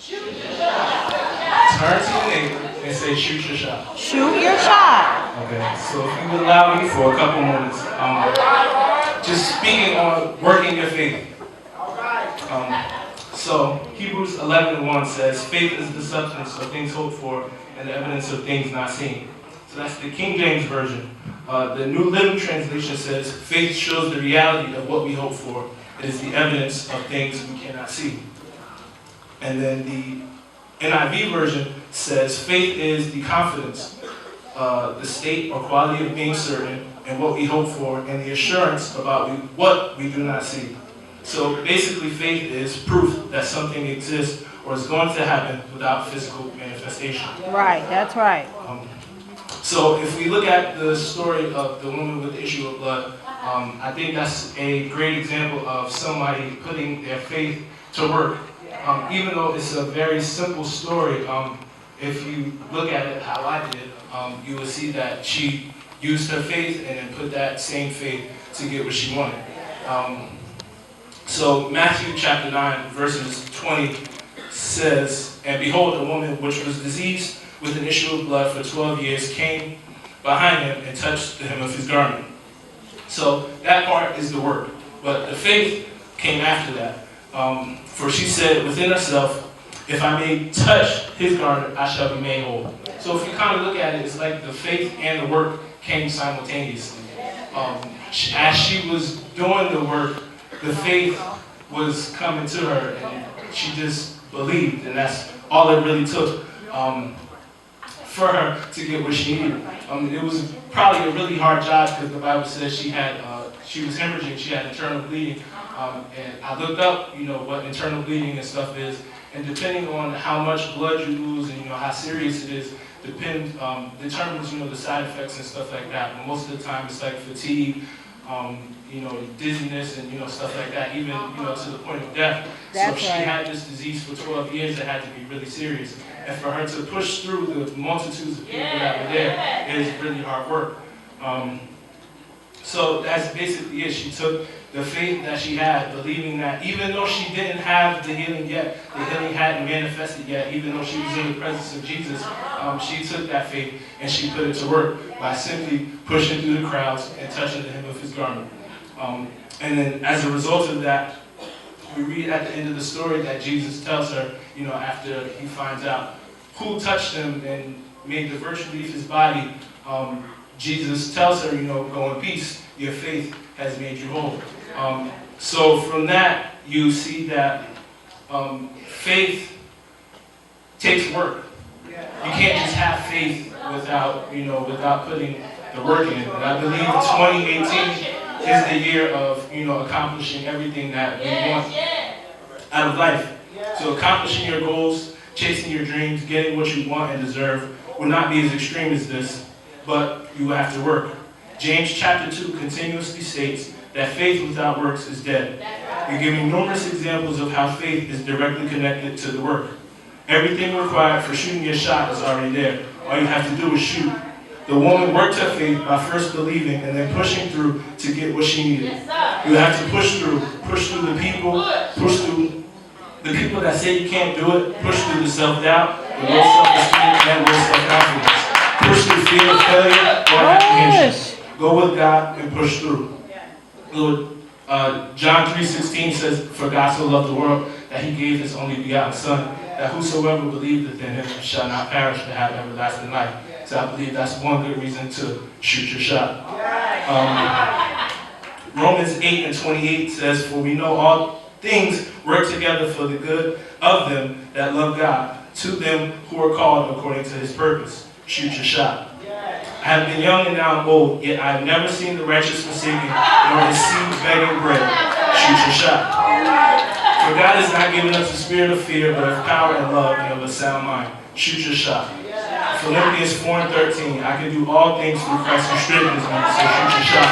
Turn to your neighbor and say, shoot your shot. Shoot your shot. Okay, so if you would allow me for a couple moments, just speaking on working your faith. So Hebrews 11:1 says, faith is the substance of things hoped for and the evidence of things not seen. So that's the King James Version. The New Living Translation says, faith shows the reality of what we hope for. It is the evidence of things we cannot see. And then the NIV version says, faith is the confidence, the state or quality of being certain in what we hope for, and the assurance about what we do not see. So basically, faith is proof that something exists or is going to happen without physical manifestation. Right, that's right. So if we look at the story of the woman with the issue of blood, I think that's a great example of somebody putting their faith to work. Even though it's a very simple story, if you look at it how I did, you will see that she used her faith and then put that same faith to get what she wanted. So Matthew chapter 9 verses 20 says, and behold, a woman which was diseased with an issue of blood for 12 years came behind him and touched the hem of his garment. So that part is the work, but the faith came after that. For she said within herself, if I may touch his garment, I shall be made whole. So if you kind of look at it, it's like the faith and the work came simultaneously. As she was doing the work, the faith was coming to her, and she just believed, and that's all it really took for her to get what she needed. It was probably a really hard job because the Bible says she was hemorrhaging, she had internal bleeding, and I looked up, what internal bleeding and stuff is, and depending on how much blood you lose and how serious it is, determines the side effects and stuff like that. But most of the time, it's like fatigue, dizziness and stuff like that, even to the point of death. So if she had this disease for 12 years, it had to be really serious. And for her to push through the multitudes of people that were there, it is really hard work. So that's basically it. She took the faith that she had, believing that even though she didn't have the healing yet, the healing hadn't manifested yet, even though she was in the presence of Jesus, she took that faith and she put it to work by simply pushing through the crowds and touching the hem of his garment. And then as a result of that, we read at the end of the story that Jesus tells her, after he finds out who touched him and made the virtue leave his body, Jesus tells her, go in peace, your faith has made you whole. So from that, you see that faith takes work. You can't just have faith without putting the work in. And I believe 2018 is the year of, accomplishing everything that we want out of life. So accomplishing your goals, chasing your dreams, getting what you want and deserve will not be as extreme as this, but you will have to work. James chapter 2 continuously states that faith without works is dead. We're giving numerous examples of how faith is directly connected to the work. Everything required for shooting your shot is already there. All you have to do is shoot. The woman worked her faith by first believing and then pushing through to get what she needed. You have to push through the people, push through the people that say you can't do it, push through the self-doubt, the low self-esteem, and low self-confidence. Push through fear of failure or apprehension. Go with God and push through. John 3:16 says, for God so loved the world that he gave his only begotten Son, that whosoever believeth in him shall not perish but have everlasting life. So I believe that's one good reason to shoot your shot. Romans 8:28 says, for we know all things work together for the good of them that love God, to them who are called according to his purpose. Shoot your shot. I have been young and now I'm old, yet I have never seen the righteous forsaken, nor his seed begging bread. Shoot your shot. For God has not given us a spirit of fear, but of power and love and of a sound mind. Shoot your shot. Philippians 4:13, I can do all things through Christ who strengthens me, so shoot your shot.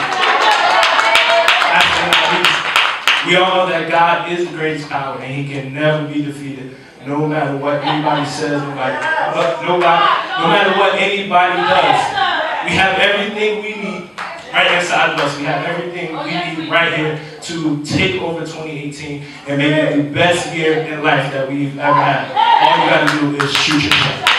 Last but not least, we all know that God is the greatest power and he can never be defeated, no matter what anybody says, no matter what anybody does. We have everything we need right inside of us. We have everything we need right here to take over 2018 and make it the best year in life that we've ever had. all you gotta do is choose your faith.